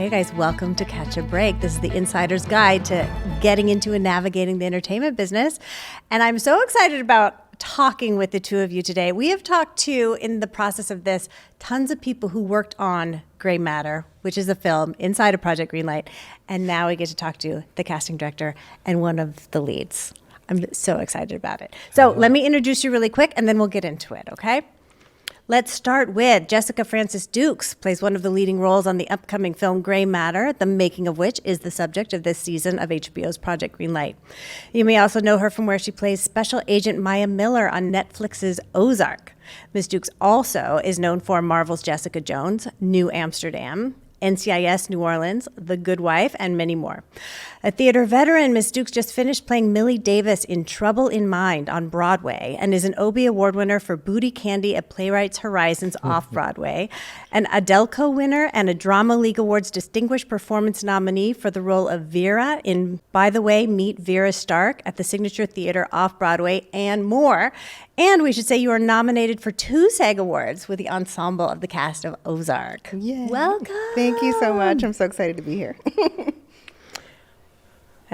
Hey guys, welcome to Catch a Break. This is the insider's guide to getting into and navigating the entertainment business. And I'm so excited about talking with the two of you today. We have talked to, in the process of this, tons of people who worked on Gray Matter, which is a film inside of Project Greenlight. And now we get to talk to the casting director and one of the leads. I'm so excited about it. So let me introduce you really quick and then we'll get into it, okay? Let's start with Jessica Francis Dukes, plays one of the leading roles on the upcoming film Gray Matter, the making of which is the subject of this season of HBO's Project Greenlight. You may also know her from where she plays Special Agent Maya Miller on Netflix's Ozark. Ms. Dukes also is known for Marvel's Jessica Jones, New Amsterdam, NCIS New Orleans, The Good Wife, and many more. A theater veteran, Ms. Dukes just finished playing Millie Davis in Trouble in Mind on Broadway and is an Obie Award winner for Booty Candy at Playwrights Horizons Off-Broadway, an Adelco winner and a Drama League Awards Distinguished Performance nominee for the role of Vera in By the Way, Meet Vera Stark at the Signature Theater Off-Broadway, and more. And we should say you are nominated for 2 SAG Awards with the ensemble of the cast of Ozark. Yay. Welcome. Thank you so much. I'm so excited to be here.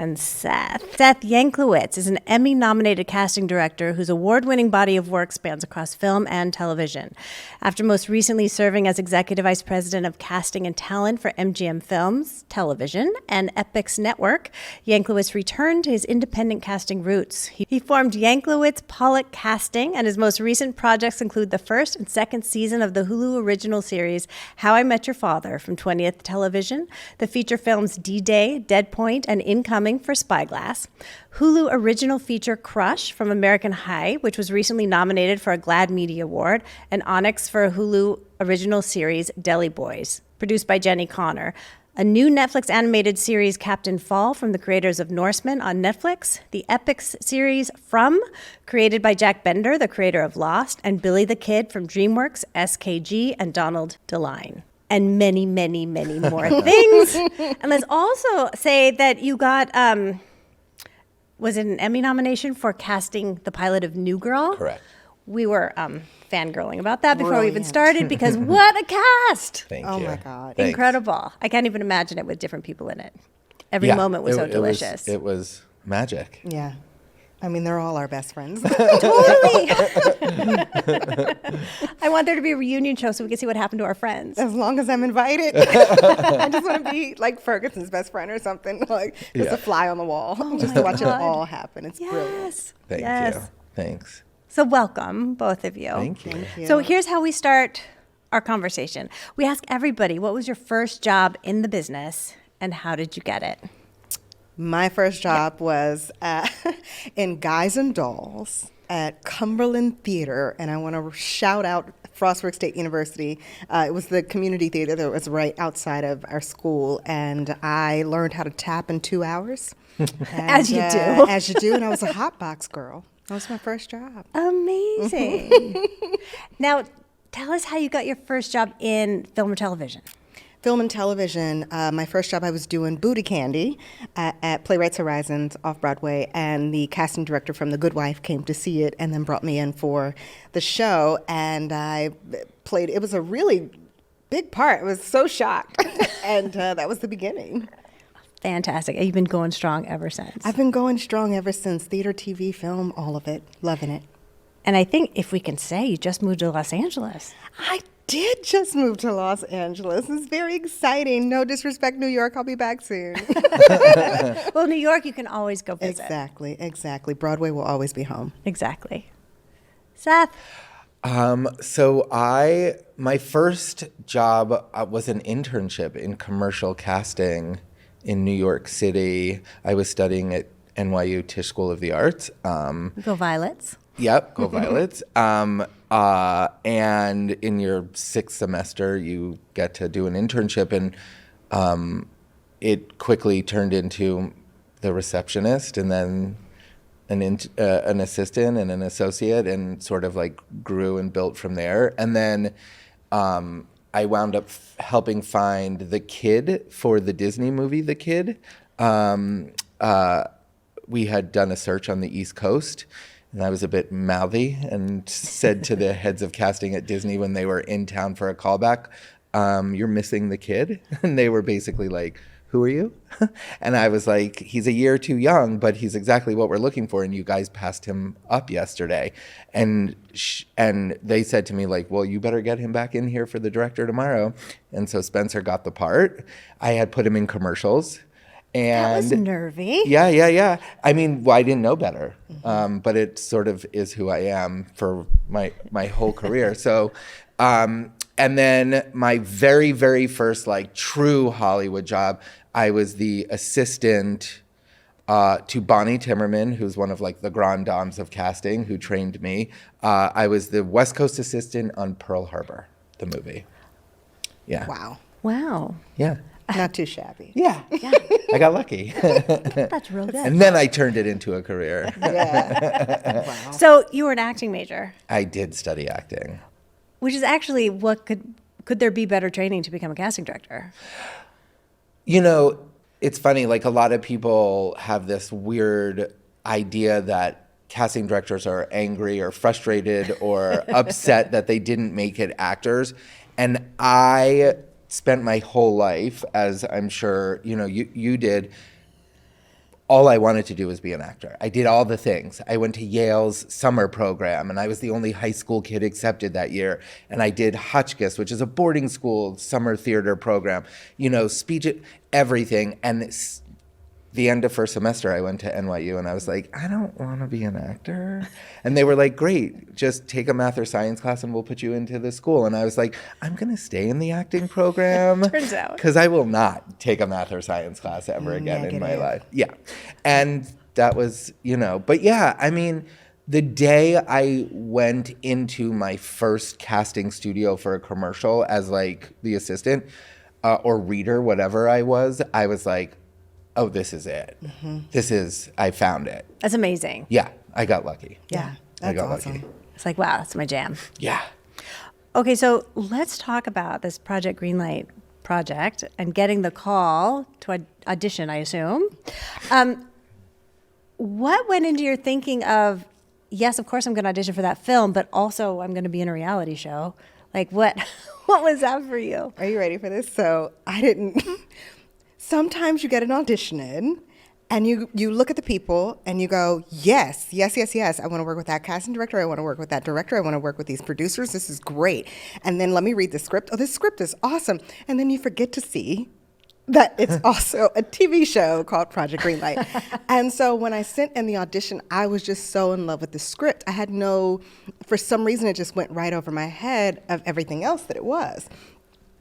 And Seth Yanklewitz is an Emmy-nominated casting director whose award-winning body of work spans across film and television. After most recently serving as Executive Vice President of Casting and Talent for MGM Films, Television, and Epix Network, Yanklewitz returned to his independent casting roots. He formed Yanklewitz Pollock Casting, and his most recent projects include the first and second season of the Hulu original series How I Met Your Father from 20th Television, the feature films D-Day, Dead Point, and Incoming for Spyglass, Hulu original feature Crush from American High, which was recently nominated for a GLAAD Media Award, and Onyx for a Hulu original series Deli Boys, produced by Jenny Connor, a new Netflix animated series Captain Fall from the creators of Norseman on Netflix, the Epix series From, created by Jack Bender, the creator of Lost, and Billy the Kid from DreamWorks, SKG, and Donald DeLine. And many, many, many more things. And let's also say that you got, was it an Emmy nomination for casting the pilot of New Girl? Correct. We were fangirling about that before we even started because what a cast! Thank you. Oh my God. Thanks. Incredible. I can't even imagine it with different people in it. Every moment was so delicious. It was magic. Yeah. I mean, they're all our best friends. Totally. I want there to be a reunion show so we can see what happened to our friends. As long as I'm invited. I just want to be like Ferguson's best friend or something. Like just a fly on the wall. Just to watch it all happen. It's brilliant. Thank you. Thanks. So welcome, both of you. Thank you. Thank you. So here's how we start our conversation. We ask everybody, what was your first job in the business and how did you get it? My first job was in Guys and Dolls at Cumberland Theater, and I want to shout out Frostburg State University. It was the community theater that was right outside of our school, and I learned how to tap in 2 hours. And, As you do. As you do, and I was a hot box girl. That was my first job. Amazing. Now, tell us how you got your first job in film or television. Film and television, my first job I was doing Booty Candy at Playwrights Horizons Off-Broadway, and the casting director from The Good Wife came to see it and then brought me in for the show, and I played, it was a really big part. I was so shocked, and that was the beginning. Fantastic. You've been going strong ever since. I've been going strong ever since, theater, TV, film, all of it, loving it. And I think if we can say you just moved to Los Angeles. I did just move to Los Angeles. It's very exciting. No disrespect, New York. I'll be back soon. Well, New York, you can always go visit. Exactly. Broadway will always be home. Exactly. Seth? My first job was an internship in commercial casting in New York City. I was studying at NYU Tisch School of the Arts. Go Violets. Yep, go Violets. And in your 6th semester, you get to do an internship, and it quickly turned into the receptionist, and then an assistant and an associate, and sort of like grew and built from there. And then I wound up helping find the kid for the Disney movie, The Kid. We had done a search on the East Coast, and I was a bit mouthy and said to the heads of casting at Disney when they were in town for a callback, you're missing the kid. And they were basically like, who are you? And I was like, he's a year too young, but he's exactly what we're looking for. And you guys passed him up yesterday. And they said to me, like, well, you better get him back in here for the director tomorrow. And so Spencer got the part. I had put him in commercials. And That was nervy. Yeah. I mean, well, I didn't know better, but it sort of is who I am for my whole career. So, and then my very, very first like true Hollywood job, I was the assistant to Bonnie Timmerman, who's one of like the grand dames of casting, who trained me. I was the West Coast assistant on Pearl Harbor, the movie. Yeah. Wow. Yeah. Not too shabby. Yeah. I got lucky. That's real good. And then I turned it into a career. Yeah. Wow. So you were an acting major, I did study acting. which is actually what could there be better training to become a casting director? You know, it's funny, like a lot of people have this weird idea that casting directors are angry or frustrated or upset that they didn't make it actors. And I spent my whole life, as I'm sure you did, all I wanted to do was be an actor. I did all the things. I went to Yale's summer program, and I was the only high school kid accepted that year. And I did Hotchkiss, which is a boarding school summer theater program, speech, everything. And the end of first semester, I went to NYU, and I was like, I don't want to be an actor. And they were like, great, just take a math or science class, and we'll put you into the school. And I was like, I'm going to stay in the acting program. Turns out. Because I will not take a math or science class ever again in my life. Yeah. And that was, but yeah, I mean, the day I went into my first casting studio for a commercial as like the assistant or reader, whatever I was like, oh, this is it. I found it. That's amazing. Yeah, I got lucky. Yeah, I that's got awesome. lucky. It's like, wow, that's my jam. Yeah. Okay, so let's talk about this Project Greenlight project and getting the call to audition, I assume. What went into your thinking of, yes, of course I'm going to audition for that film, but also I'm going to be in a reality show? Like, what was that for you? Are you ready for this? So I didn't. Sometimes you get an audition in, and you look at the people and you go, yes. I want to work with that casting director. I want to work with that director. I want to work with these producers. This is great. And then let me read the script. Oh, this script is awesome. And then you forget to see that it's also a TV show called Project Greenlight. And so when I sent in the audition, I was just so in love with the script. I had for some reason, it just went right over my head of everything else that it was.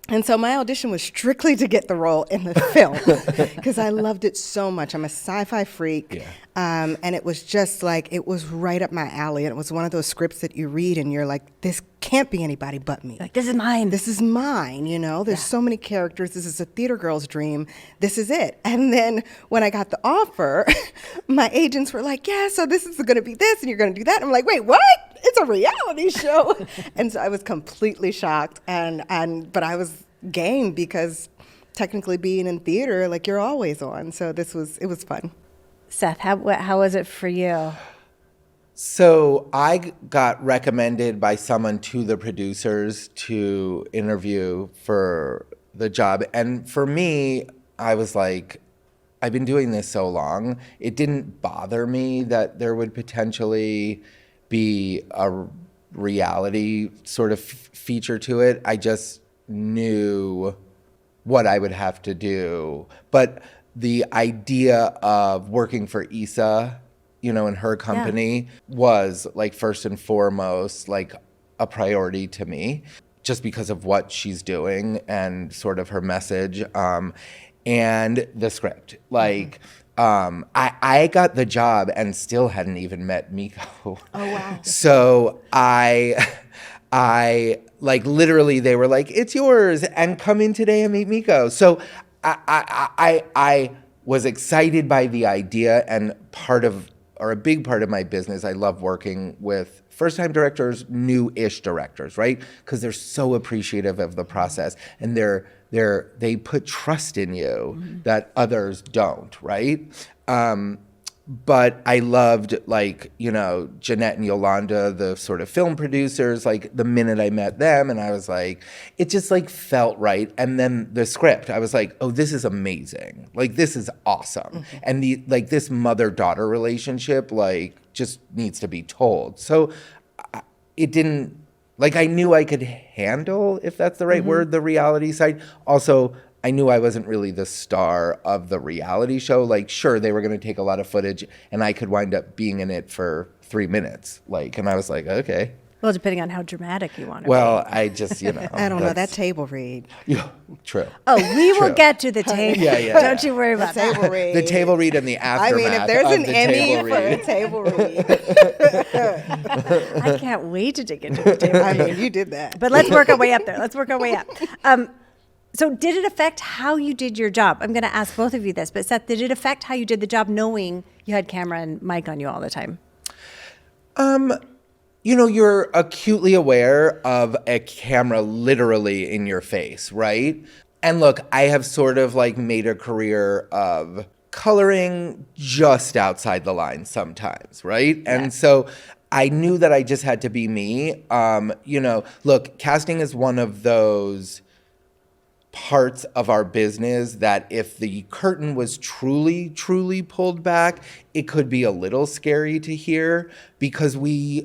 And so my audition was strictly to get the role in the film because I loved it so much. I'm a sci-fi freak. Yeah. And it was just like, it was right up my alley. And it was one of those scripts that you read and you're like, this can't be anybody but me. Like, this is mine. This is mine, There's so many characters. This is a theater girl's dream. This is it. And then when I got the offer, my agents were like, yeah, so this is going to be this and you're going to do that. I'm like, wait, what? It's a reality show. And so I was completely shocked. But I was game because technically being in theater, like you're always on. So it was fun. Seth, how was it for you? So I got recommended by someone to the producers to interview for the job. And for me, I was like, I've been doing this so long. It didn't bother me that there would potentially be a reality sort of feature to it. I just knew what I would have to do. But the idea of working for Issa, and her company was like first and foremost like a priority to me just because of what she's doing and sort of her message and the script. Like I got the job and still hadn't even met Miko. Oh, wow. So I like literally they were like, it's yours and come in today and meet Miko. So I was excited by the idea, and a big part of my business, I love working with first-time directors, new-ish directors, right? Because they're so appreciative of the process, and they put trust in you that others don't, right? But I loved, like, you know, Jeanette and Yolanda, the sort of film producers, like the minute I met them, and I was like, it just like felt right. And then the script, I was like, oh, this is amazing. Like, this is awesome. And this mother-daughter relationship, like, just needs to be told. So it didn't, like, I knew I could handle, if that's the right word, the reality side. Also, I knew I wasn't really the star of the reality show. Like, sure, they were going to take a lot of footage, and I could wind up being in it for 3 minutes. Like, and I was like, okay. Well, depending on how dramatic you want to Well, be. I just, you know. I don't know, that table read. Yeah, true. Oh, we will True. get to the table. Yeah. Don't you worry about that. Table read. The table read and the I aftermath mean, if there's of an the Emmy table for a read. table read, I can't wait to dig into the table I read. mean, you did that. But let's work our way up there. Let's work our way up. So did it affect how you did your job? I'm going to ask both of you this, but Seth, did it affect how you did the job knowing you had camera and mic on you all the time? You know, you're acutely aware of a camera literally in your face, right? And look, I have sort of like made a career of coloring just outside the line sometimes, right? Yeah. And so I knew that I just had to be me. You know, look, casting is one of those parts of our business that if the curtain was truly pulled back, it could be a little scary to hear, because we're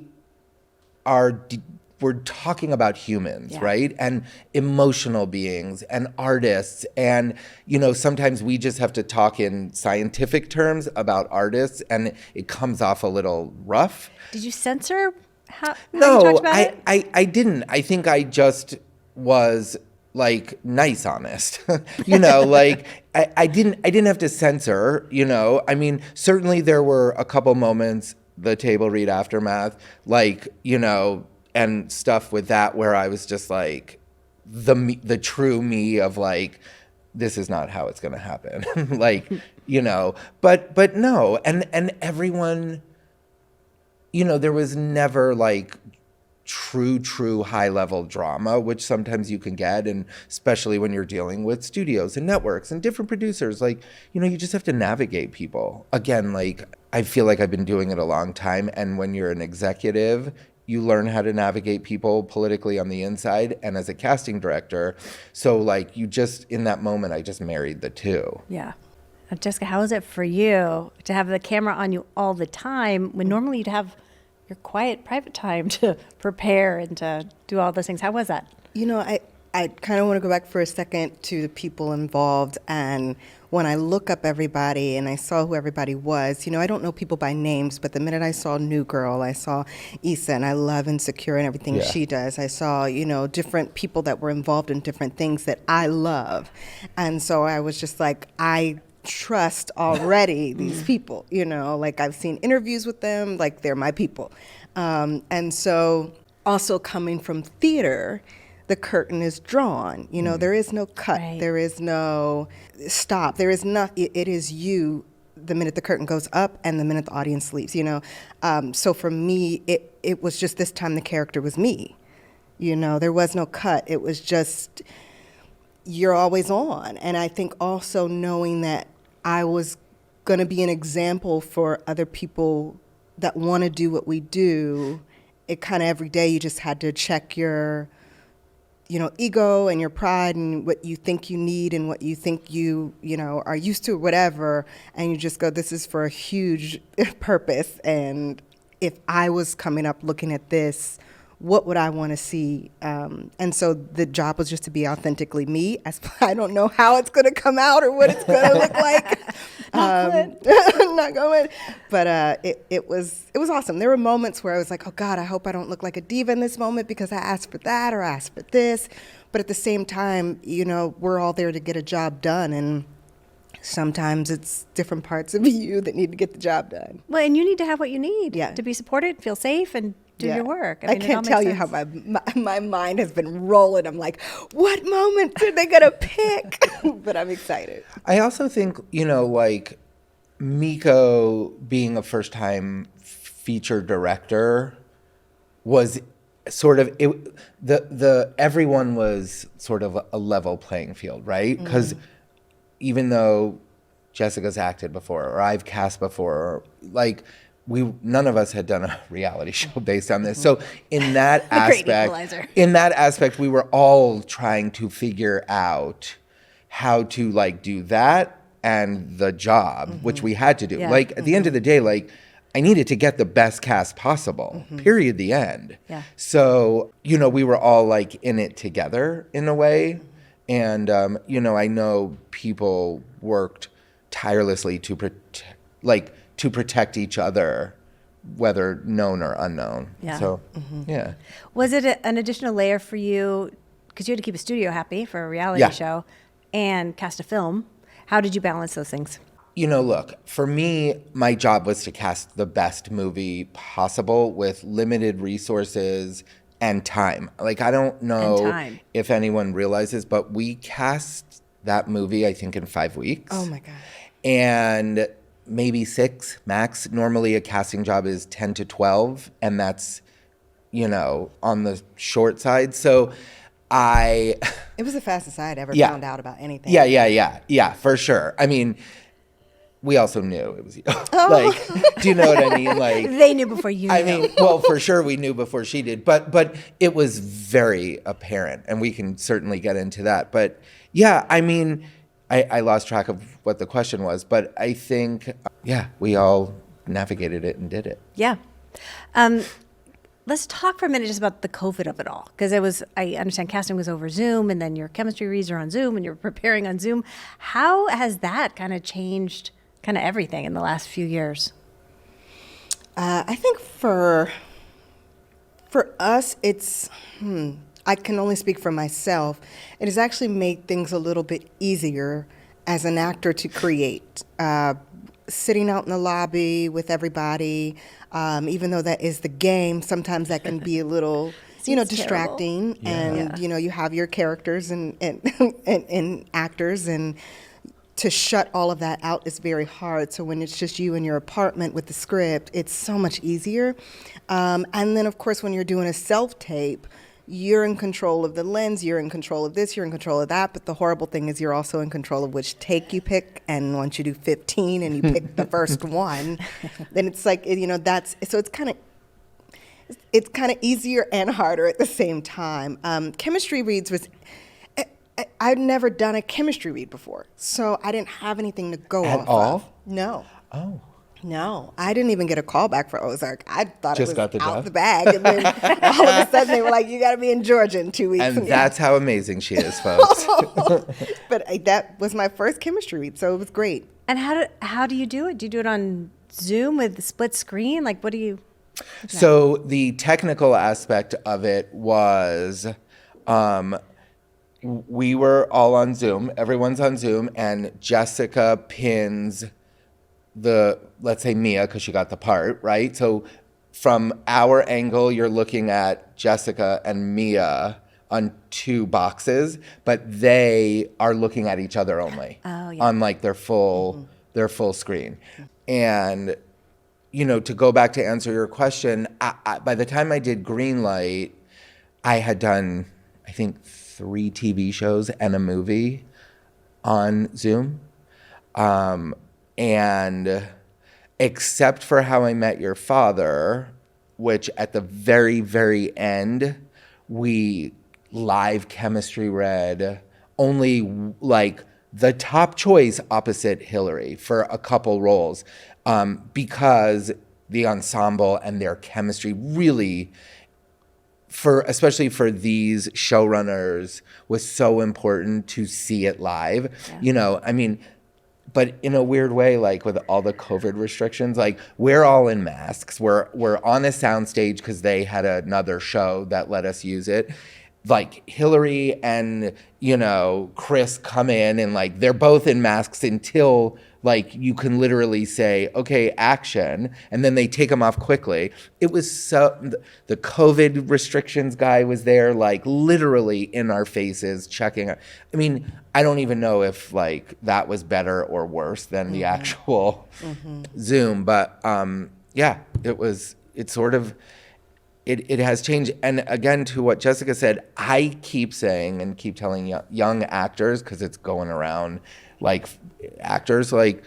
talking about humans, right? And emotional beings and artists. And, you know, sometimes we just have to talk in scientific terms about artists, and it comes off a little rough. Did you censor how you No, talked about it? I didn't. I think I just was like nice, honest, you know, like I didn't have to censor, you know. I mean, certainly there were a couple moments, the table read aftermath, like, you know, and stuff with that where I was just like the true me of like, this is not how it's going to happen. Like, you know, but no. And everyone, you know, there was never like true high level drama, which sometimes you can get, and especially when you're dealing with studios and networks and different producers, like, you know, you just have to navigate people. Again, like, I feel like I've been doing it a long time, and when you're an executive, you learn how to navigate people politically on the inside and as a casting director. So like, you just, in that moment, I just married the two. Yeah. Jessica, how is it for you to have the camera on you all the time when normally you'd have your quiet private time to prepare and to do all those things? How was that? You know, I kind of want to go back for a second to the people involved. And when I look up everybody and I saw who everybody was, you know, I don't know people by names, but the minute I saw New Girl, I saw Issa, and I love Insecure and everything she does. I saw, you know, different people that were involved in different things that I love. And so I was just like, I trust already these people, you know, like I've seen interviews with them, like they're my people. And so also coming from theater, the curtain is drawn, you know, there is no cut, there is no stop, there is not, it is you the minute the curtain goes up and the minute the audience leaves, you know. So for me, it was just this time the character was me, you know, there was no cut, it was just, you're always on. And I think also knowing that I was going to be an example for other people that want to do what we do, it kind of every day you just had to check your, you know, ego and your pride and what you think you need and what you think you know, are used to, whatever. And you just go, this is for a huge purpose. And if I was coming up looking at this, what would I want to see? And so the job was just to be authentically me. I don't know how it's going to come out or what it's going to look like. Not going. But it was awesome. There were moments where I was like, oh God, I hope I don't look like a diva in this moment because I asked for that or I asked for this. But at the same time, you know, we're all there to get a job done, and sometimes it's different parts of you that need to get the job done. Well, and you need to have what you need Yeah. to be supported, feel safe, and do your work. I mean, it all can't makes tell you sense. how my mind has been rolling. I'm like, what moment are they going to pick? But I'm excited. I also think, you know, like Miko being a first-time feature director was sort of everyone was sort of a level playing field, right? Because even though Jessica's acted before, or I've cast before, or like none of us had done a reality show based on this. So in that great equalizer. aspect, we were all trying to figure out how to like do that and the job, which we had to do. Yeah. Like at the end of the day, like I needed to get the best cast possible, period, the end. Yeah. So, we were all like in it together in a way. And, I know people worked tirelessly to protect each other, whether known or unknown. Yeah. So, yeah. Was it an additional layer for you, because you had to keep a studio happy for a reality Yeah. show and cast a film? How did you balance those things? Look, for me, my job was to cast the best movie possible with limited resources and time. Like, I don't know if anyone realizes, but we cast that movie, I think, in 5 weeks. Oh, my God. And maybe 6 max. Normally, a casting job is 10 to 12, and that's, on the short side. So It was the fastest I had ever found out about anything. Yeah, for sure. I mean, we also knew it was you. Like, do you know what I mean? Like, they knew before you knew. I mean, well, for sure we knew before she did, but it was very apparent, and we can certainly get into that. But yeah, I mean, I lost track of what the question was, but I think, we all navigated it and did it. Yeah. Let's talk for a minute just about the COVID of it all, because I understand casting was over Zoom, and then your chemistry reads are on Zoom, and you're preparing on Zoom. How has that kind of changed kind of everything in the last few years? I think for us, it's, I can only speak for myself. It has actually made things a little bit easier as an actor to create. Sitting out in the lobby with everybody, even though that is the game, sometimes that can be a little, distracting. And, you have your characters and actors, and to shut all of that out is very hard. So when it's just you in your apartment with the script, it's so much easier. And then, of course, when you're doing a self-tape, you're in control of the lens, you're in control of this, you're in control of that. But the horrible thing is you're also in control of which take you pick. And once you do 15 and you pick the first one, then it's like, so it's kind of easier and harder at the same time. Chemistry reads was, I'd never done a chemistry read before, so I didn't have anything to go off of. No. Oh. No, I didn't even get a call back for Ozark. I thought Just it was got the out job? the bag, and then all of a sudden they were like, "You got to be in Georgia in 2 weeks." And that's how amazing she is, folks. But that was my first chemistry read, so it was great. And how do you do it? Do you do it on Zoom with the split screen? Like, what do you? So the technical aspect of it was, we were all on Zoom. Everyone's on Zoom, and Jessica pins let's say Mia, because she got the part, right? So from our angle, you're looking at Jessica and Mia on 2 boxes, but they are looking at each other only on like their full screen. And, to go back to answer your question, by the time I did Greenlight, I had done, I think, 3 TV shows and a movie on Zoom. And except for How I Met Your Father, which at the very, very end, we live chemistry read only like the top choice opposite Hillary for a couple roles, because the ensemble and their chemistry really, especially for these showrunners, was so important to see it live. Yeah. But in a weird way, like with all the COVID restrictions, like we're all in masks. We're on a soundstage because they had another show that let us use it. Like Hillary and, Chris come in, and like they're both in masks until like you can literally say, okay, action, and then they take them off quickly. It was the COVID restrictions guy was there, like literally in our faces checking. I mean, I don't even know if like that was better or worse than the actual Zoom, but it has changed. And again, to what Jessica said, I keep saying and keep telling young actors, because it's going around, like actors, like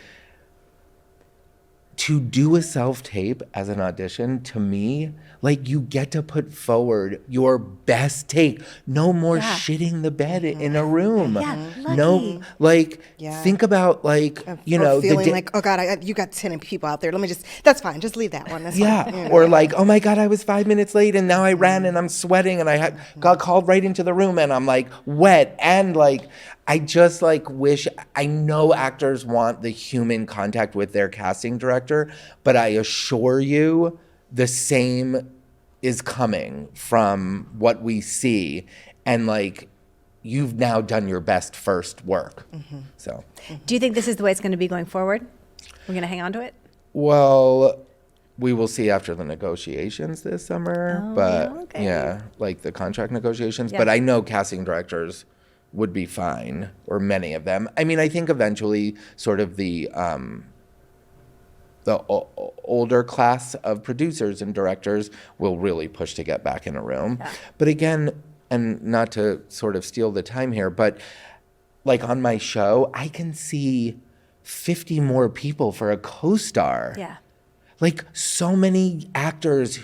to do a self-tape as an audition, to me, like you get to put forward your best take. No more shitting the bed in a room. Yeah, No, lucky. like Yeah. think about like, you or know, feeling like, oh God, you got 10 people out there. Let me that's fine. Just leave that one. That's yeah, fine. or like, oh my God, I was 5 minutes late and now I ran and I'm sweating and got called right into the room and I'm like wet and like, I just like wish, I know actors want the human contact with their casting director, but I assure you the same is coming from what we see. And like, you've now done your best first work. So, Do you think this is the way it's going to be going forward? We're going to hang on to it? well, we will see after the negotiations this summer, but okay. yeah, like the contract negotiations. Yeah. But I know casting directors would be fine, or many of them. I mean, I think eventually sort of the older class of producers and directors will really push to get back in a room. Yeah. But again, and not to sort of steal the time here, but like on my show, I can see 50 more people for a co-star. Yeah. Like so many actors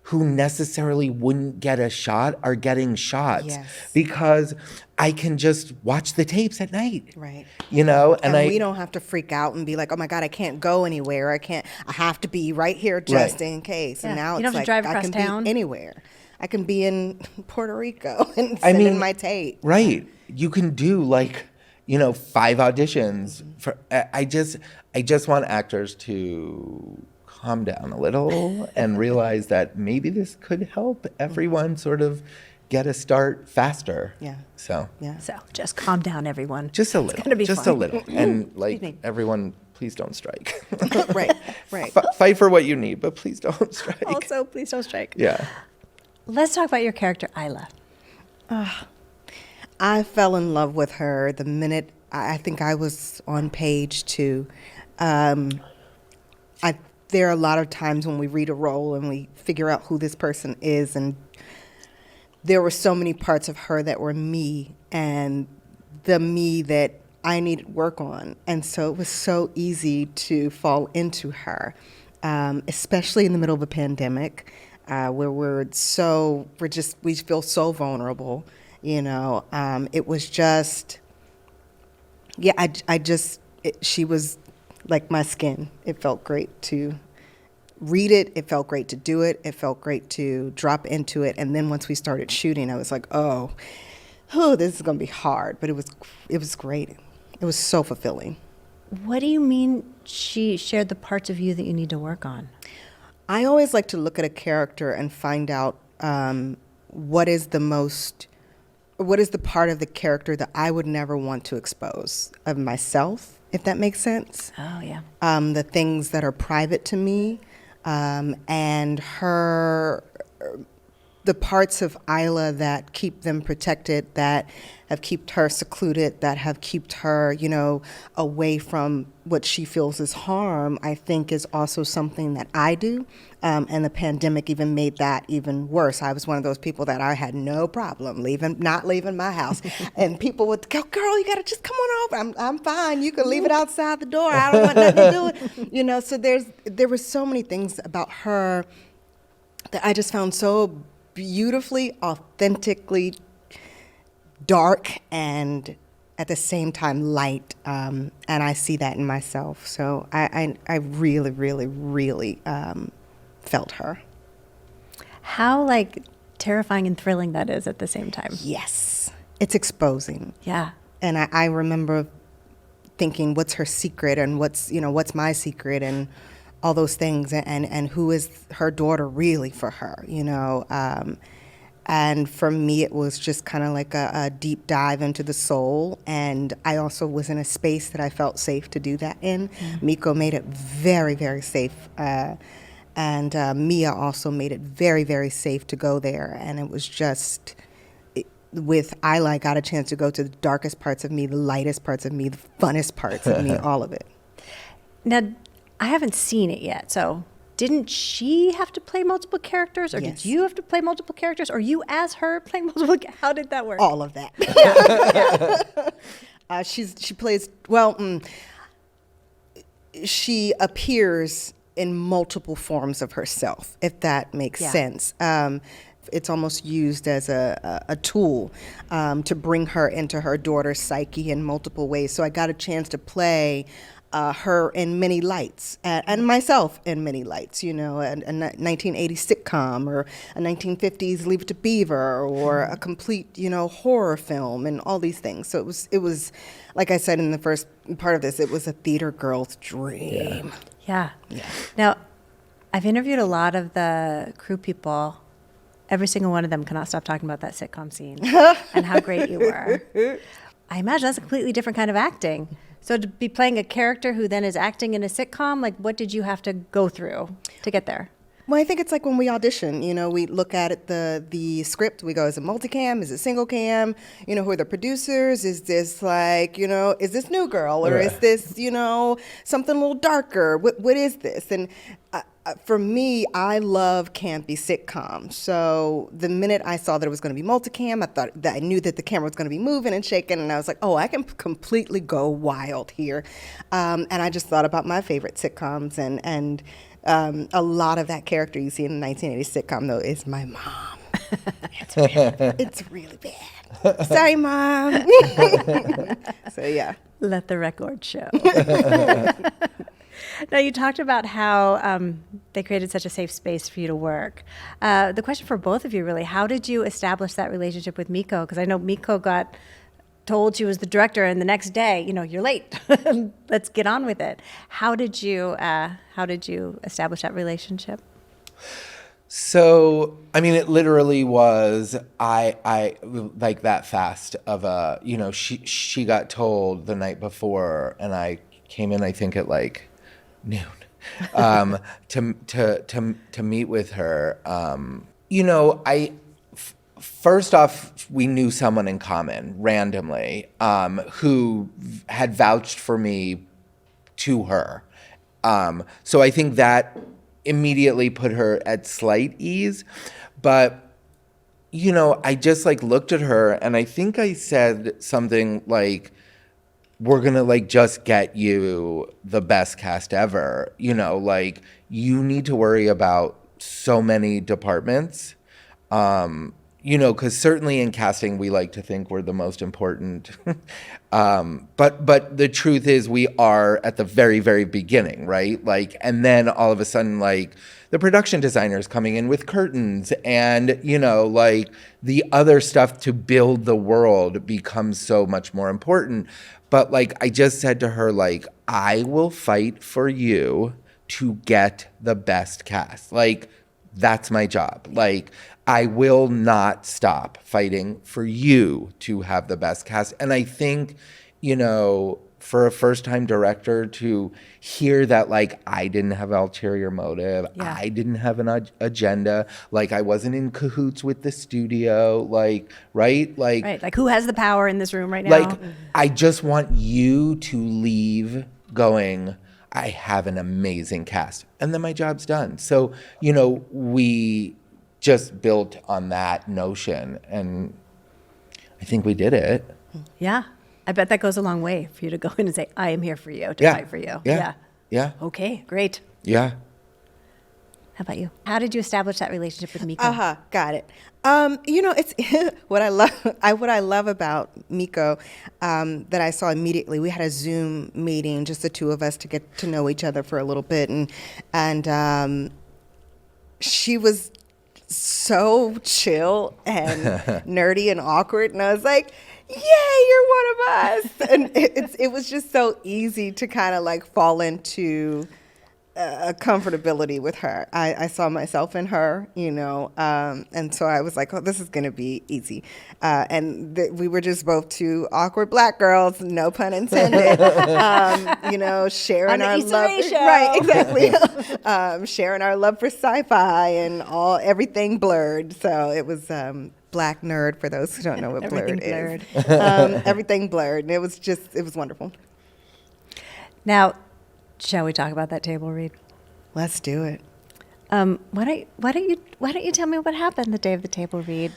who necessarily wouldn't get a shot are getting shots Yes. because I can just watch the tapes at night. Right. You know, and we don't have to freak out and be like, oh my God, I can't go anywhere. I have to be right here just Right. in case. Yeah. And now You don't it's have to like, drive I across can town. be anywhere. I can be in Puerto Rico and send in my tape. Right. You can do like, you know, 5 auditions for, I just want actors to calm down a little and realize that maybe this could help everyone sort of get a start faster. Yeah. So, Yeah. So just calm down, everyone. just a It's little, gonna be just fun. a little. And like Excuse me. everyone, please don't strike. Right. Right. Fight for what you need, but please don't strike. Also, please don't strike. Yeah. Let's talk about your character, Ayla. I fell in love with her the minute I think I was on page 2. There are a lot of times when we read a role and we figure out who this person is, and there were so many parts of her that were me and the me that I needed work on. And so it was so easy to fall into her, especially in the middle of a pandemic, where we feel so vulnerable, you know. It was just, yeah, she was like my skin. It felt great to read it. It felt great to do it. It felt great to drop into it. And then once we started shooting, I was like, oh, this is going to be hard. But it was great. It was so fulfilling. What do you mean she shared the parts of you that you need to work on? I always like to look at a character and find out what is the part of the character that I would never want to expose of myself, if that makes sense. Oh, yeah. The things that are private to me, and the parts of Ayla that keep them protected, that have kept her secluded, that have kept her, you know, away from what she feels is harm, I think is also something that I do. And the pandemic even made that even worse. I was one of those people that I had no problem not leaving my house. And people would go, girl, you got to just come on over. I'm fine. You can leave it outside the door. I don't want nothing to do with it. You know, so there were so many things about her that I just found so beautifully, authentically dark and at the same time light, and I see that in myself. So I really, really, really felt her. How like terrifying and thrilling that is at the same time. Yes, it's exposing. Yeah. And I remember thinking, what's her secret, and what's my secret, and all those things, and who is her daughter really for her, you know. And for me, it was just kind of like a deep dive into the soul. And I also was in a space that I felt safe to do that in. Miko made it very, very safe. And Mia also made it very, very safe to go there. And it was just, with Ayla, I got a chance to go to the darkest parts of me, the lightest parts of me, the funnest parts of me, all of it. Now, I haven't seen it yet, so didn't she have to play multiple characters, or Yes. did you have to play multiple characters, or you as her playing multiple? How did that work? All of that. She plays, well, she appears in multiple forms of herself, if that makes sense. It's almost used as a tool to bring her into her daughter's psyche in multiple ways. So I got a chance to play her in many lights, and myself in many lights, a 1980s sitcom, or a 1950s Leave It to Beaver, or a complete, horror film, and all these things. So it was, like I said in the first part of this, it was a theater girl's dream. Yeah. Now, I've interviewed a lot of the crew people. Every single one of them cannot stop talking about that sitcom scene and how great you were. I imagine that's a completely different kind of acting. So to be playing a character who then is acting in a sitcom, like what did you have to go through to get there? Well, I think it's like when we audition, we look at it, the script, we go, is it multicam, is it single cam, who are the producers, is this like, is this New Girl, or is this, something a little darker, what is this? And for me, I love campy sitcoms. So the minute I saw that it was going to be multicam, I knew that the camera was going to be moving and shaking, and I was like, oh, I can completely go wild here. And I just thought about my favorite sitcoms, and a lot of that character you see in the 1980s sitcom, though, is my mom. It's really bad. Sorry, Mom. So, yeah. Let the record show. Now, you talked about how they created such a safe space for you to work. The question for both of you, really, how did you establish that relationship with Miko? Because I know Miko got told she was the director, and the next day, you're late. Let's get on with it. How did you establish that relationship? So, I mean, it literally was, I like that fast of she got told the night before, and I came in, I think at like noon, to meet with her. First off, we knew someone in common randomly, who had vouched for me to her. So I think that immediately put her at slight ease. But, I just looked at her, and I think I said something like, we're going to just get you the best cast ever. You need to worry about so many departments. Because certainly in casting, we like to think we're the most important. But the truth is we are at the very, very beginning, right? And then all of a sudden, the production designer's coming in with curtains, and, the other stuff to build the world becomes so much more important. But I just said to her, I will fight for you to get the best cast. That's my job. I will not stop fighting for you to have the best cast. And I think, for a first-time director to hear that, I didn't have ulterior motive, I didn't have an agenda, I wasn't in cahoots with the studio, right? Right, who has the power in this room right now? I just want you to leave going, I have an amazing cast. And then my job's done. So, we just built on that notion, and I think we did it. Yeah. I bet that goes a long way for you to go in and say, I am here for you, to fight for you. Yeah. Okay, great. Yeah. How about you? How did you establish that relationship with Miko? Got it. It's what I love about Miko, that I saw immediately. We had a Zoom meeting, just the two of us, to get to know each other for a little bit, and she was so chill and nerdy and awkward, and I was like, yay, you're one of us. And it was just so easy to kind of fall into a comfortability with her. I saw myself in her, and so I was like, oh, this is going to be easy. And we were just both two awkward Black girls, no pun intended, sharing our love. Right, exactly. Sharing our love for sci-fi and everything blurred. So it was Black nerd, for those who don't know what blurred is. Everything blurred. And it was wonderful. Now, shall we talk about that table read? Let's do it. Why don't you tell me what happened the day of the table read?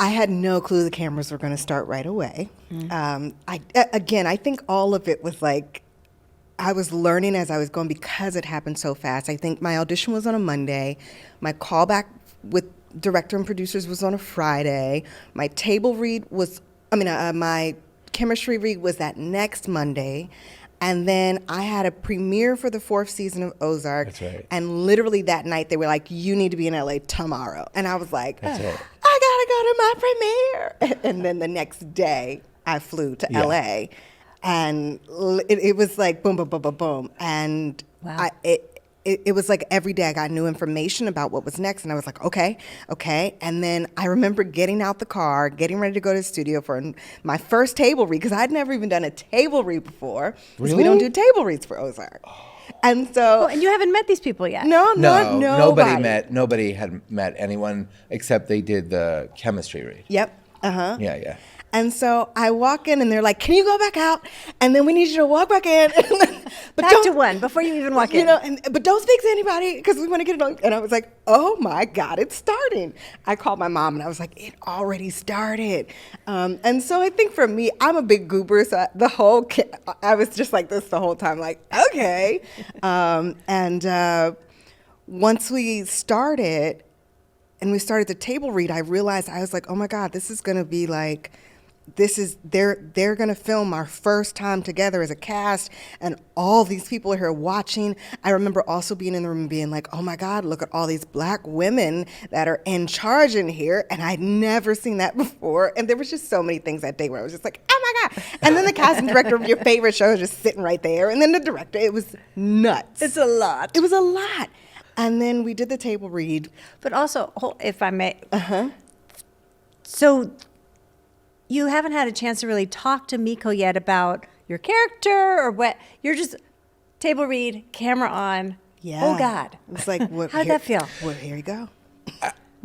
I had no clue the cameras were going to start right away. I think all of it was like, I was learning as I was going because it happened so fast. I think my audition was on a Monday. My callback with director and producers was on a Friday. My table read was, my chemistry read was that next Monday. And then I had a premiere for the 4th season of Ozark. That's right. And literally that night they were like, you need to be in LA tomorrow. And I was like, That's right. I gotta go to my premiere. And then the next day I flew to LA. And it was like boom, boom, boom, boom, boom. And wow. It was like every day I got new information about what was next. And I was like, okay. And then I remember getting out the car, getting ready to go to the studio for my first table read, because I'd never even done a table read before. Really? We don't do table reads for Ozark. And so... and you haven't met these people yet? No, nobody. Nobody had met anyone except they did the chemistry read. Yep. Uh-huh. Yeah. And so I walk in and they're like, can you go back out? And then we need you to walk back in. But back to one before you even walk in. But don't speak to anybody because we want to get it on. And I was like, oh my God, it's starting. I called my mom and I was like, it already started. And so I think for me, I'm a big goober. So I was just like this the whole time, like, okay. Once we started and we started the table read, I realized, I was like, oh my God, this is going to be like, they're going to film our first time together as a cast, and all these people are here watching. I remember also being in the room and being like, oh my God, look at all these Black women that are in charge in here, and I'd never seen that before. And there was just so many things that day where I was just like, oh my God. And then the casting director of your favorite show is just sitting right there, and then the director, it was nuts. It's a lot. It was a lot. And then we did the table read. But also, if I may. So you haven't had a chance to really talk to Miko yet about your character or what. You're just table read, camera on. Yeah. Oh God. It's like, how did that feel? Well, here you go.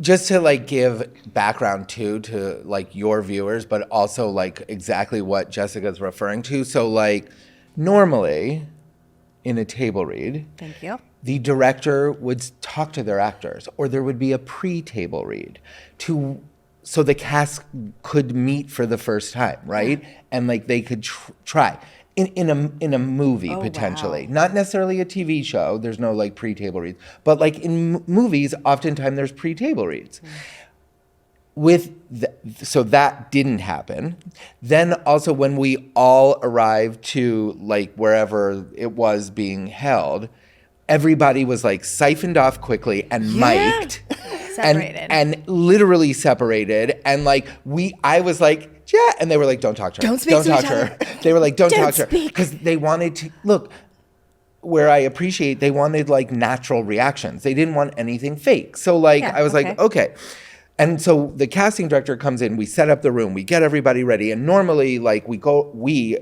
Just to like give background too to like your viewers, but also like exactly what Jessica's referring to. So like normally in a table read, thank you, the director would talk to their actors, or there would be a pre-table read so the cast could meet for the first time, right? And like they could try in a movie potentially, not necessarily a TV show. There's no like pre-table reads, but like in movies, oftentimes there's pre-table reads. So that didn't happen. Then also when we all arrived to like wherever it was being held, everybody was like siphoned off quickly and mic'd. Separated. And literally separated. And like I was like, yeah. And they were like, don't talk to her. Don't speak don't to talk each to her. other. They were like, don't Don't talk to her. speak. Because they wanted to, look, where I appreciate, they wanted like natural reactions. They didn't want anything fake. So like, Yeah, I was like, okay. And so the casting director comes in, we set up the room, we get everybody ready. And normally like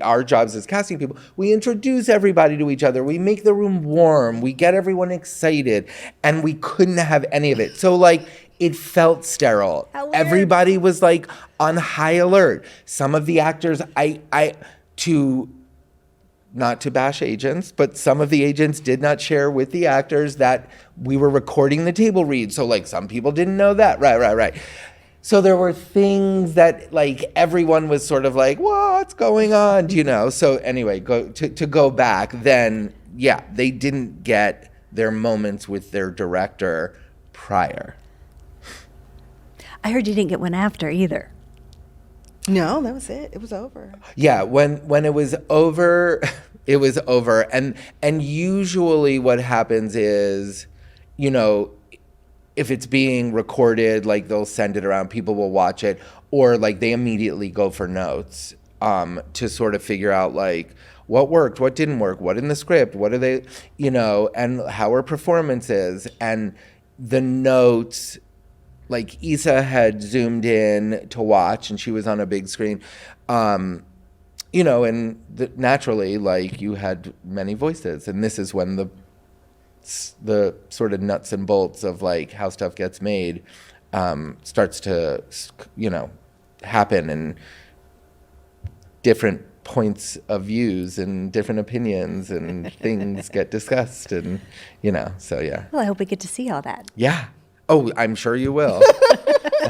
our jobs as casting people, we introduce everybody to each other. We make the room warm. We get everyone excited, and we couldn't have any of it. So like it felt sterile. How weird. Everybody was like on high alert. Some of the actors, not to bash agents, but some of the agents did not share with the actors that we were recording the table read. So like some people didn't know that. Right. So there were things that like everyone was sort of like, what's going on? So anyway, to go back then, yeah, they didn't get their moments with their director prior. I heard you didn't get one after either. No, that was it. It was over. Yeah, when it was over, it was over. And usually what happens is, if it's being recorded, like they'll send it around, people will watch it, or like they immediately go for notes to sort of figure out like what worked, what didn't work, what in the script, what are they, and how are performances. And the notes, like Issa had zoomed in to watch, and she was on a big screen, and naturally, like you had many voices, and this is when the sort of nuts and bolts of like how stuff gets made starts to, happen, and different points of views and different opinions and things get discussed, and so yeah. Well, I hope we get to see all that. Yeah. Oh, I'm sure you will.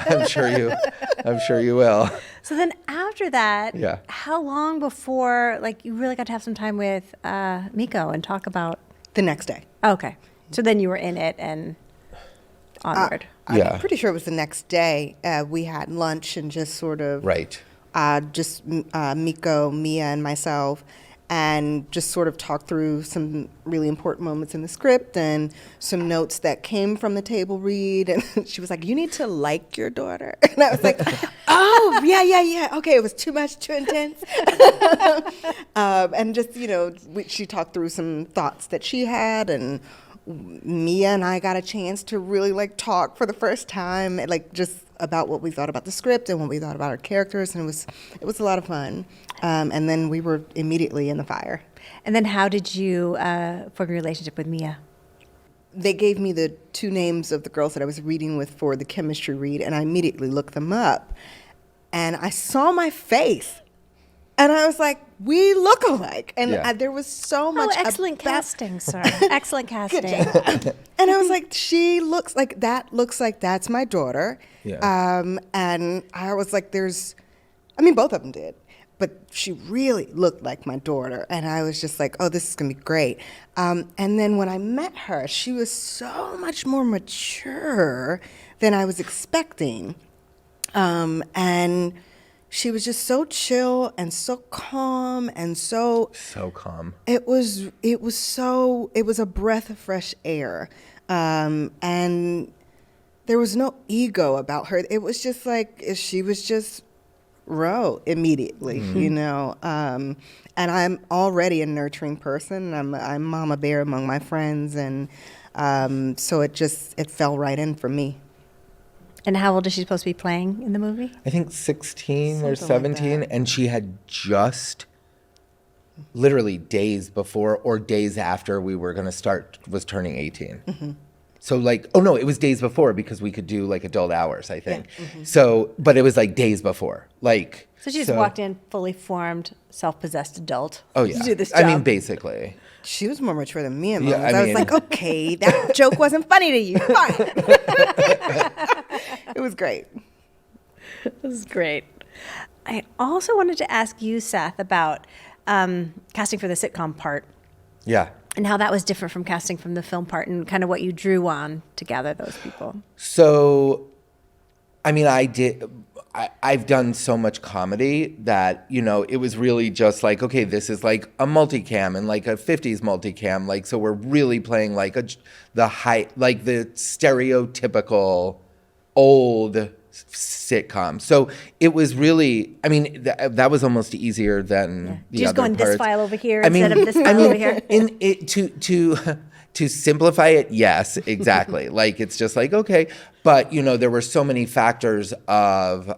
I'm sure you will. So then after that, Yeah. how long before you really got to have some time with Miko and talk about? The next day. Okay. So then you were in it and onward. Yeah. I'm pretty sure it was the next day. We had lunch and just sort of Right. just Miko, Mia, and myself, and just sort of talked through some really important moments in the script and some notes that came from the table read. And she was like, "You need to like your daughter." And I was like, "Oh, yeah. Okay, it was too much, too intense." And just, she talked through some thoughts that she had, and Mia and I got a chance to really talk for the first time, just about what we thought about the script and what we thought about our characters, and it was a lot of fun. And then we were immediately in the fire. And then how did you form your relationship with Mia? They gave me the 2 names of the girls that I was reading with for the chemistry read, and I immediately looked them up, and I saw my face. And I was like, we look alike. And Yeah. there was so much. Excellent casting, sir. Excellent casting. And I was like, she looks like that's my daughter. Yeah. And I was like, both of them did. But she really looked like my daughter. And I was just like, oh, this is going to be great. And then when I met her, she was so much more mature than I was expecting. And she was just so chill and so calm and so calm. It was a breath of fresh air, and there was no ego about her. It was just she was just Ro immediately, And I'm already a nurturing person. I'm mama bear among my friends, and so it fell right in for me. And how old is she supposed to be playing in the movie? I think 16 or Something like 17, that. and she had just literally days before or days after we were going to start was turning 18. Mm-hmm. So it was days before because we could do adult hours, I think. Yeah. Mm-hmm. So, but it was days before. So she just walked in fully formed, self-possessed adult. Oh yeah. To do this job. Basically. She was more mature than me and Yeah, I was like, okay, that joke wasn't funny to you. Fine. It was great. This is great. I also wanted to ask you, Seth, about casting for the sitcom part. Yeah. And how that was different from casting from the film part and kind of what you drew on to gather those people. So, I've done so much comedy that, it was really just okay, this is a multicam and a 50s multicam. So we're really playing the stereotypical old sitcom. So it was really, that was almost easier than the just other going parts. this file over here instead of this file over here. To simplify it, yes, exactly. It's just okay. But, there were so many factors of,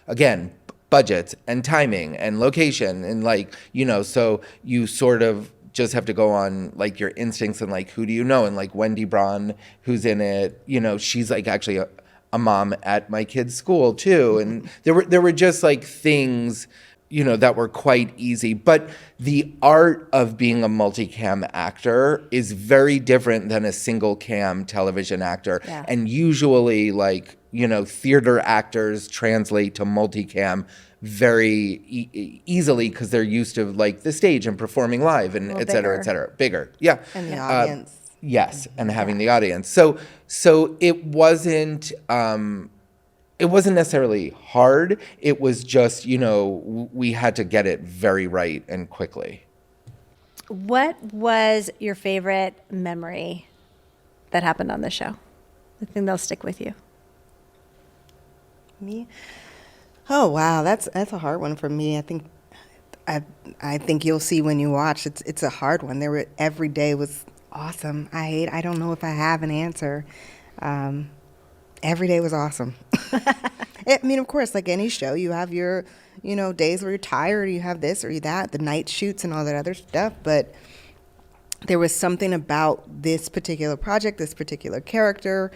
again, budgets and timing and location and so you sort of just have to go on your instincts and who do you know? And Wendy Braun, who's in it, she's actually a mom at my kid's school too. And there were just things, that were quite easy. But the art of being a multicam actor is very different than a single cam television actor. Yeah. And usually theater actors translate to multicam very easily because they're used to the stage and performing live and et cetera, et cetera. Bigger. Yeah. And the audience. Yes. And having the audience. So it wasn't necessarily hard. It was just, we had to get it very right and quickly. What was your favorite memory that happened on the show? The thing that'll stick with you? Me? Oh wow, that's a hard one for me. I think you'll see when you watch. It's a hard one. Every day was awesome. I don't know if I have an answer. Every day was awesome. Of course, like any show, you have your, days where you're tired, you have this or that, the night shoots and all that other stuff. But there was something about this particular project, this particular character,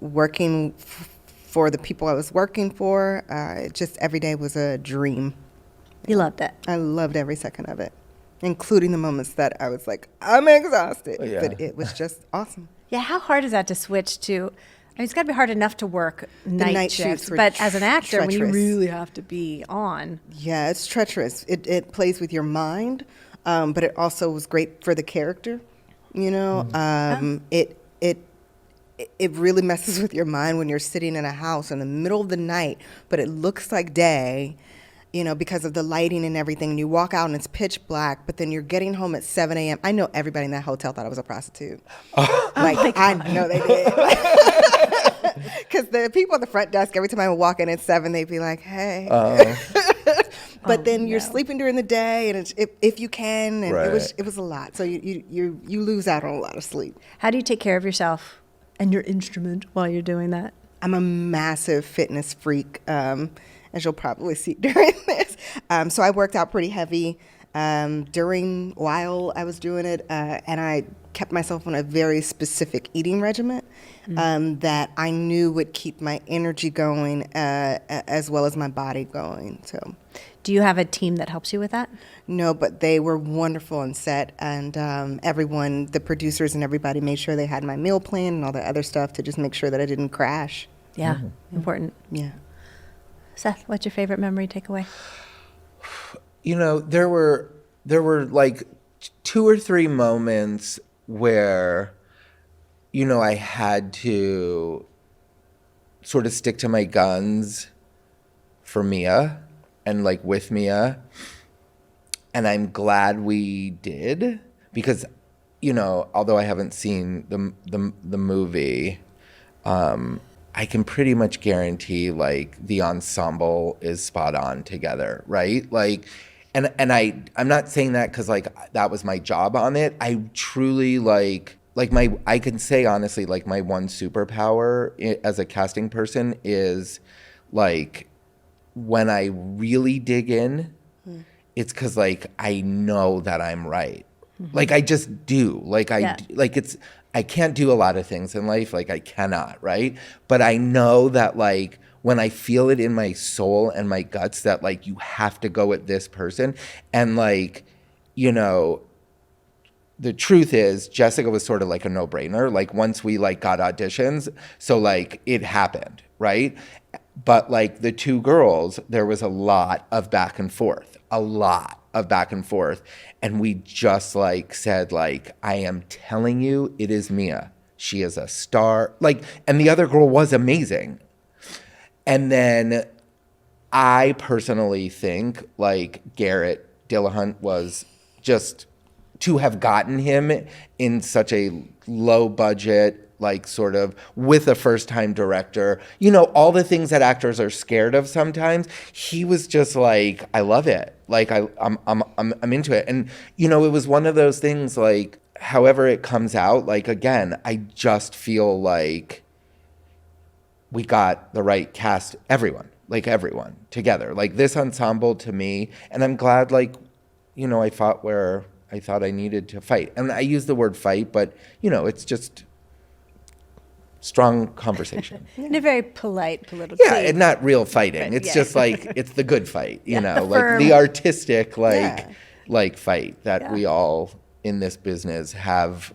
working for the people I was working for. Just every day was a dream. You loved it. I loved every second of it, including the moments that I was like, I'm exhausted. Yeah. But it was just awesome. Yeah, how hard is that to switch to mean, it's got to be hard enough to work night shoots shifts, were but as an actor, when you treacherous. really have to be on. Yeah, it's treacherous. It plays with your mind, but it also was great for the character. You know, it really messes with your mind when you're sitting in a house in the middle of the night, but it looks like day, you know, because of the lighting and everything. And you walk out and it's pitch black, but then you're getting home at 7 a.m. I know everybody in that hotel thought I was a prostitute. Like, I know they did. Because the people at the front desk, every time I would walk in at 7, they'd be like, hey. But then you're sleeping during the day, and if you can, and it was a lot. So you lose out on a lot of sleep. How do you take care of yourself and your instrument while you're doing that? I'm a massive fitness freak, as you'll probably see during this. So I worked out pretty heavy while I was doing it, and I kept myself on a very specific eating regimen that I knew would keep my energy going as well as my body going. So, do you have a team that helps you with that? No, but they were wonderful on set, and everyone, the producers and everybody, made sure they had my meal plan and all the other stuff to just make sure that I didn't crash. Yeah, important. Yeah. Seth, what's your favorite memory takeaway? You know, there were like 2 or 3 moments where, you know, I had to sort of stick to my guns for Mia and like with Mia. And I'm glad we did, because, you know, although I haven't seen the movie, I can pretty much guarantee like the ensemble is spot on together, right? Like, and I'm not saying that because like that was my job on it. I truly I can say honestly, like my one superpower as a casting person is like when I really dig in, it's because like I know that I'm right. Like I just do. I can't do a lot of things in life. Like I cannot, right? But I know that like when I feel it in my soul and my guts that like you have to go with this person. And like, you know, the truth is Jessica was sort of like a no-brainer. Like once we like got auditions, so like it happened, right? But like the 2 girls, there was a lot of back and forth. And we just like said like, I am telling you, it is Mia. She is a star. Like, and the other girl was amazing. And then I personally think like Garrett Dillahunt was just, to have gotten him in such a low budget, like sort of with a first time director, you know, all the things that actors are scared of sometimes, he was just like, I love it. Like I'm into it. And, you know, it was one of those things like, however it comes out, like, again, I just feel like we got the right cast, everyone together, like this ensemble to me. And I'm glad, like, you know, I fought where I thought I needed to fight. And I use the word fight, but, you know, it's just strong conversation. In a very polite political. Yeah, and not real fighting. It's just like, it's the good fight, you know, like the artistic, like fight that we all in this business have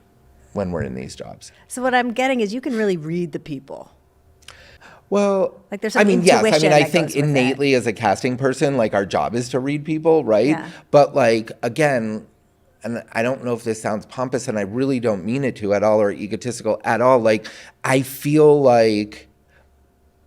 when we're in these jobs. So what I'm getting is you can really read the people. Well, like there's some intuition I that think goes with innately as a casting person, like our job is to read people, right? Yeah. But like, again, and I don't know if this sounds pompous and I really don't mean it to at all or egotistical at all. Like, I feel like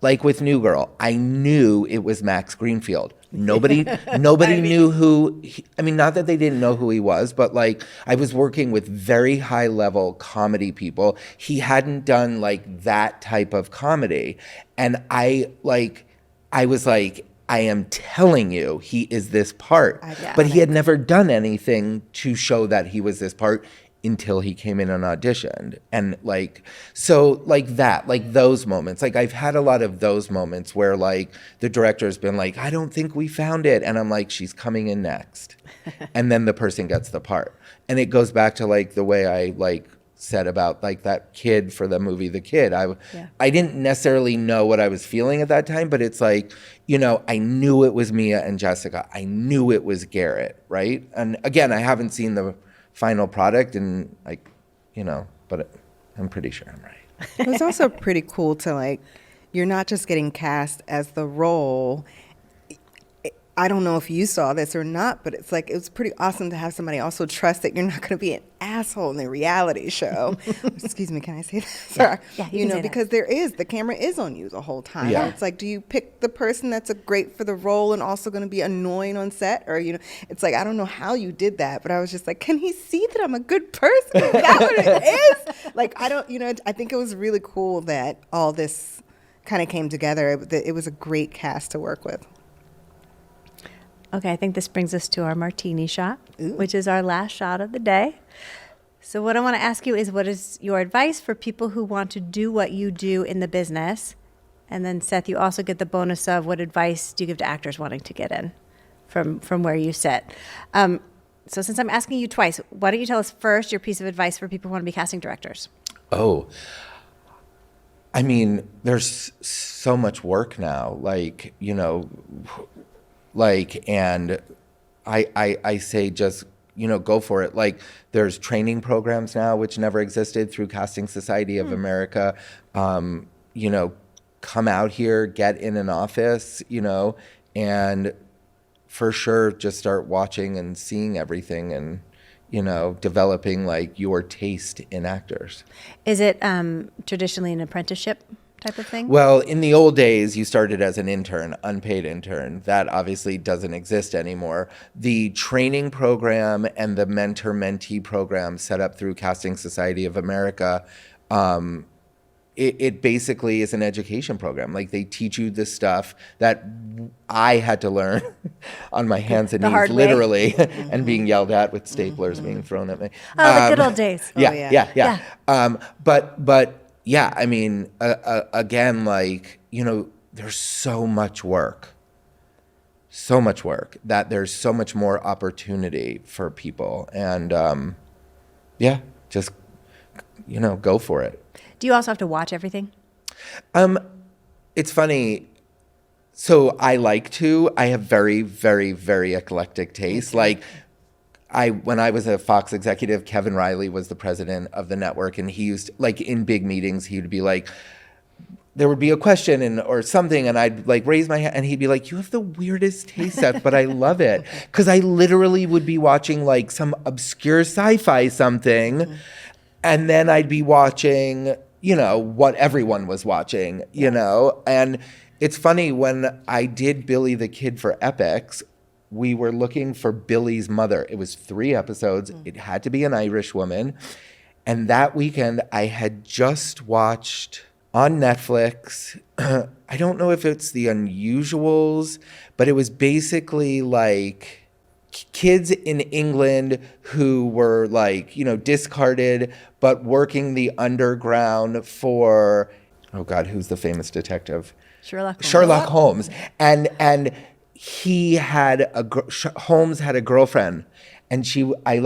with New Girl, I knew it was Max Greenfield. Nobody knew who, not that they didn't know who he was, but like I was working with very high level comedy people. He hadn't done like that type of comedy. And I was like, I am telling you, he is this part. But he had never done anything to show that he was this part until he came in and auditioned. And like, so like that, like those moments, like I've had a lot of those moments where like the director's been like, I don't think we found it. And I'm like, she's coming in next. And then the person gets the part. And it goes back to like the way I like said about like that kid for the movie The Kid. I didn't necessarily know what I was feeling at that time, but it's like, you know, I knew it was Mia and Jessica. I knew it was Garrett, right? And again, I haven't seen the final product and like, you know, but I'm pretty sure I'm right. It was also pretty cool to like, you're not just getting cast as the role. I don't know if you saw this or not, but it's like, it was pretty awesome to have somebody also trust that you're not going to be an asshole in the reality show. Excuse me, can I say that? Sorry. Yeah, you can say that. Because the camera is on you the whole time. Yeah. It's like, do you pick the person that's great for the role and also going to be annoying on set? Or, it's like, I don't know how you did that, but I was just like, can he see that I'm a good person? Is that what it is? Like, I don't, I think it was really cool that all this kind of came together. It was a great cast to work with. Okay, I think this brings us to our martini shot, which is our last shot of the day. So what I want to ask you is, what is your advice for people who want to do what you do in the business? And then, Seth, you also get the bonus of, what advice do you give to actors wanting to get in from where you sit? So since I'm asking you twice, why don't you tell us first your piece of advice for people who want to be casting directors? Oh, I mean, there's so much work now, and I say just, go for it. Like, there's training programs now, which never existed, through Casting Society of America. Come out here, get in an office, and for sure just start watching and seeing everything and, developing like your taste in actors. Is it traditionally an apprenticeship type of thing? Well, in the old days, you started as an intern, unpaid intern. That obviously doesn't exist anymore. The training program and the mentor-mentee program set up through Casting Society of America, it basically is an education program. Like, they teach you the stuff that I had to learn on my hands and The knees, hard way. literally, and being yelled at with staplers being thrown at me. Oh, the good old days. Yeah. But yeah, I mean, again, like, there's so much work that there's so much more opportunity for people. And just, go for it. Do you also have to watch everything? It's funny. So I have very, very, very eclectic taste. Like, when I was a Fox executive, Kevin Riley was the president of the network, and he used, like, in big meetings, he would be like, there would be a question or something, and I'd like raise my hand, and he'd be like, "You have the weirdest taste, Seth, but I love it," because I literally would be watching like some obscure sci-fi something, and then I'd be watching, what everyone was watching, and it's funny, when I did Billy the Kid for Epix, we were looking for Billy's mother. It was 3 episodes. It had to be an Irish woman. And that weekend, I had just watched on Netflix, I don't know if it's The Unusuals, but it was basically like kids in England who were like, discarded, but working the underground for, oh God, who's the famous detective? Sherlock Holmes. And he had Holmes had a girlfriend, and I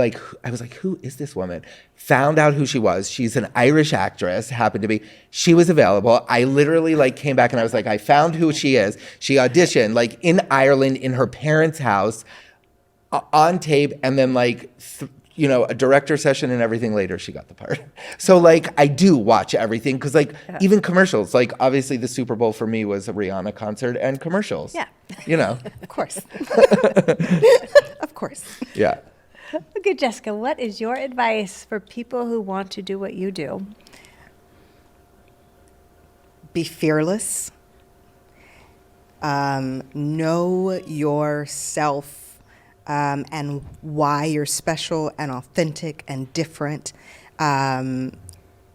was like, who is this woman? Found out who she was. She's an Irish actress, happened to be. She was available. I literally came back and I was like, I found who she is. She auditioned in Ireland in her parents' house on tape, and then a director session and everything later, she got the part. So I do watch everything, because even commercials, obviously the Super Bowl for me was a Rihanna concert and commercials. Yeah. Of course. Of course. Yeah. Okay, Jessica, what is your advice for people who want to do what you do? Be fearless. Know yourself, and why you're special and authentic and different.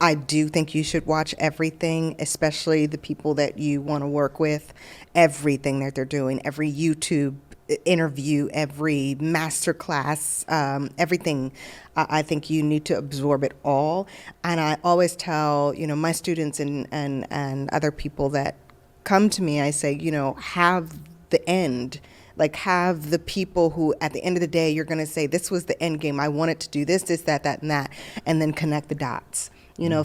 I do think you should watch everything, especially the people that you want to work with, everything that they're doing, every YouTube interview, every masterclass, everything. I think you need to absorb it all. And I always tell, my students and other people that come to me, I say, have the end. Have the people who, at the end of the day, you're going to say, this was the end game. I wanted to do this, that, and that, and then connect the dots.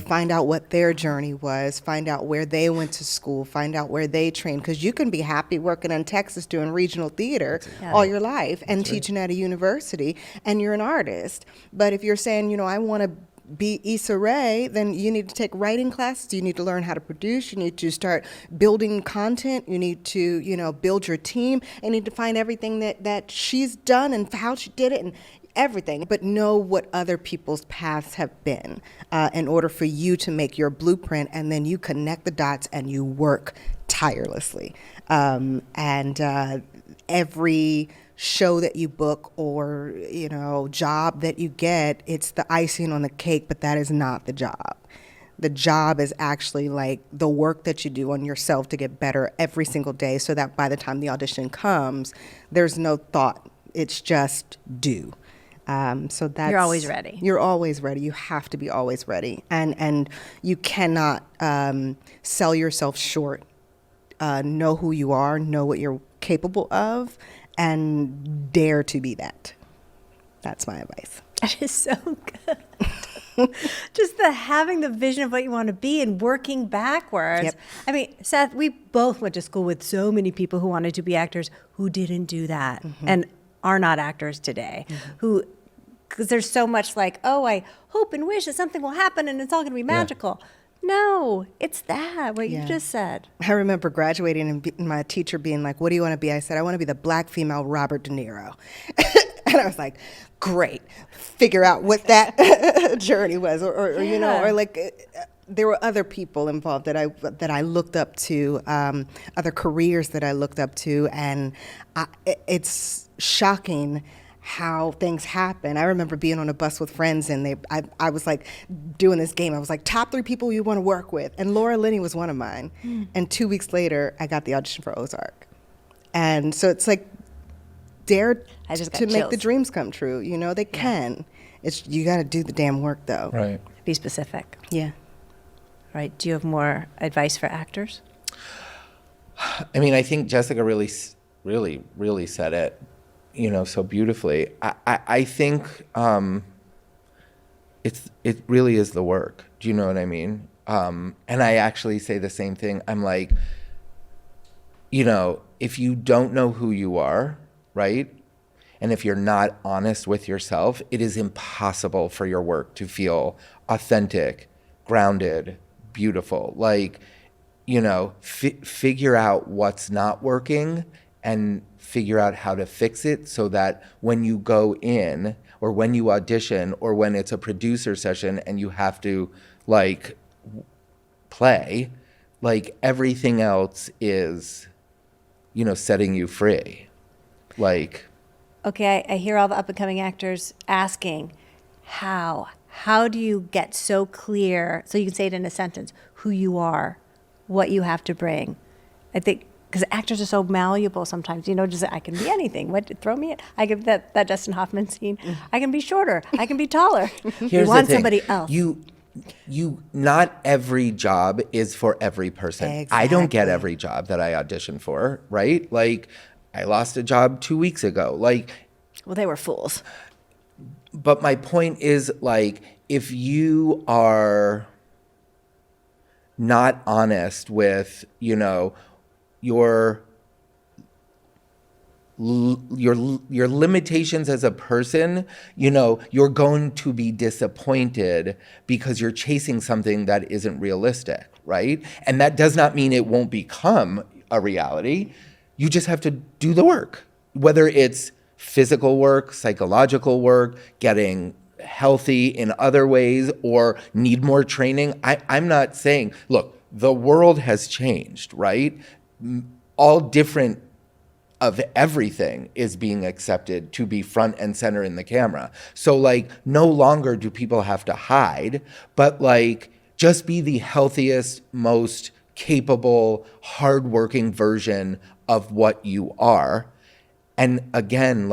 Find out what their journey was, find out where they went to school, find out where they trained. Because you can be happy working in Texas doing regional theater all your life and teaching at a university, and you're an artist. But if you're saying, I want to be Issa Rae, then you need to take writing classes. You need to learn how to produce. You need to start building content. You need to, build your team. And you need to find everything that she's done and how she did it and everything. But know what other people's paths have been in order for you to make your blueprint. And then you connect the dots and you work tirelessly. Every show that you book or, job that you get, it's the icing on the cake, but that is not the job. The job is actually like the work that you do on yourself to get better every single day so that by the time the audition comes, there's no thought. It's just do. So that's... You're always ready. You're always ready. You have to be always ready. And you cannot sell yourself short. Know who you are, know what you're capable of, and dare to be that. That's my advice. That is so good. Just having the vision of what you want to be and working backwards. Yep. I mean, Seth, we both went to school with so many people who wanted to be actors who didn't do that and are not actors today. Because there's so much like, oh, I hope and wish that something will happen and it's all going to be magical. No, it's what you just said. I remember graduating and my teacher being like, what do you want to be? I said, I want to be the black female Robert De Niro. And I was like, great. Figure out what that journey was. Or there were other people involved that I looked up to, other careers that I looked up to. And it's shocking how things happen. I remember being on a bus with friends and I was like doing this game. I was like, top 3 people you want to work with. And Laura Linney was one of mine. And 2 weeks later, I got the audition for Ozark. And so it's like, dare to make the dreams come true. They can. You got to do the damn work though. Right. Be specific. Yeah. Right. Do you have more advice for actors? I mean, I think Jessica really said it, so beautifully. I think it really is the work. Do you know what I mean? And I actually say the same thing. I'm like, if you don't know who you are, right? And if you're not honest with yourself, it is impossible for your work to feel authentic, grounded, beautiful. Like, figure out what's not working and figure out how to fix it so that when you go in or when you audition or when it's a producer session and you have to play, everything else is, setting you free. Okay, I hear all the up and coming actors asking, how do you get so clear, so you can say it in a sentence, who you are, what you have to bring? I think, because actors are so malleable sometimes, just I can be anything. Throw me in. I can that Dustin Hoffman scene. I can be shorter. I can be taller. Here's you want the thing. somebody else. You not every job is for every person. Exactly. I don't get every job that I audition for, right? I lost a job 2 weeks ago. Well, they were fools. But my point is, if you are not honest with, your limitations as a person, you're going to be disappointed because you're chasing something that isn't realistic, right? And that does not mean it won't become a reality. You just have to do the work, whether it's physical work, psychological work, getting healthy in other ways, or need more training. I'm not saying, look, the world has changed, right? All different of everything is being accepted to be front and center in the camera. So no longer do people have to hide, but just be the healthiest, most capable, hardworking version of what you are. And again,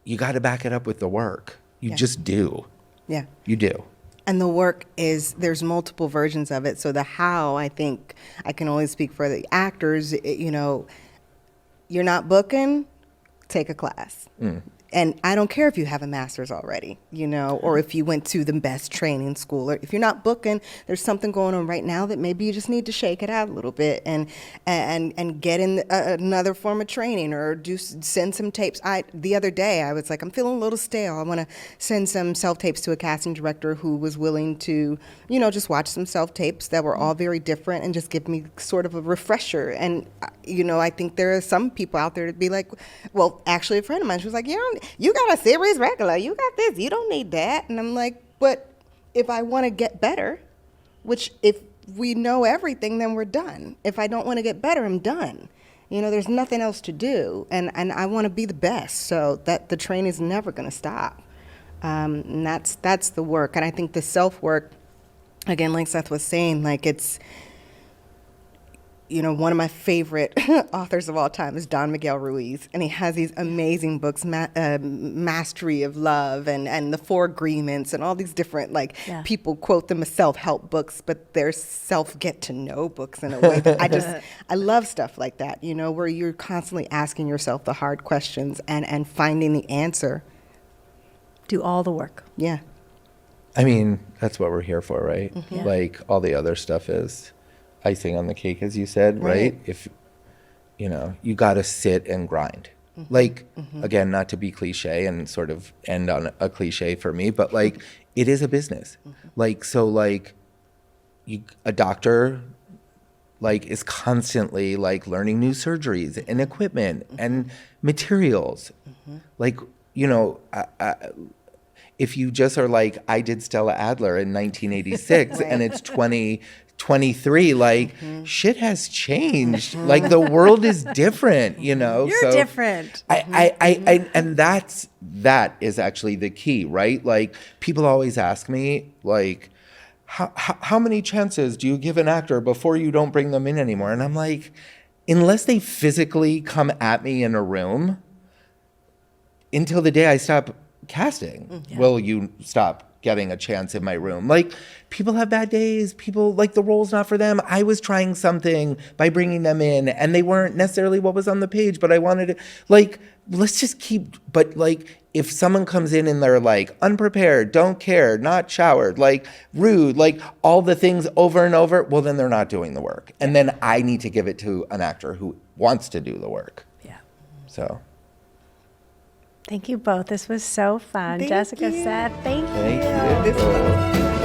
you got to back it up with the work. You just do. Yeah. You do. And the work there's multiple versions of it. So the how, I think I can only speak for the actors, you're not booking, take a class. And I don't care if you have a master's already, or if you went to the best training school, or if you're not booking, there's something going on right now that maybe you just need to shake it out a little bit and get in another form of training, or send some tapes. The other day I was like, I'm feeling a little stale. I want to send some self-tapes to a casting director who was willing to, just watch some self-tapes that were all very different and just give me sort of a refresher. And, I think there are some people out there to be like, well, actually a friend of mine, she was like, you got a series regular, you got this, you don't need that. And I'm like, but if I want to get better, which if we know everything, then we're done. If I don't want to get better, I'm done. There's nothing else to do. And I want to be the best, so that the train is never going to stop. And that's the work. And I think the self-work, again, like Seth was saying, like it's, one of my favorite authors of all time is Don Miguel Ruiz, and he has these amazing books, Mastery of Love and The Four Agreements, and all these different, people quote them as self-help books, but they're self-get-to-know books in a way that I love stuff like that, where you're constantly asking yourself the hard questions and finding the answer. Do all the work. Yeah. I mean, that's what we're here for, right? Mm-hmm. Yeah. Like, all the other stuff is icing on the cake, as you said, right? If, you got to sit and grind. Mm-hmm. Like, again, not to be cliche and sort of end on a cliche for me, but like, it is a business. Mm-hmm. Like, so like, a doctor, like, is constantly like learning new surgeries and equipment and materials. Mm-hmm. Like, if you just are like, I did Stella Adler in 1986 and it's 2023, like, shit has changed. Like, the world is different, You're so different. And that is actually the key, right? Like, people always ask me, like, how many chances do you give an actor before you don't bring them in anymore? And I'm like, unless they physically come at me in a room, until the day I stop casting, will you stop getting a chance in my room? Like, people have bad days. People, like, the role's not for them. I was trying something by bringing them in, and they weren't necessarily what was on the page, but I wanted to, like, let's just keep, but, like, if someone comes in and they're, like, unprepared, don't care, not showered, like, rude, like, all the things over and over, well, then they're not doing the work. And then I need to give it to an actor who wants to do the work. Yeah. So. Thank you both. This was so fun. Thank Jessica, you. Seth, thank you. Thank you. This was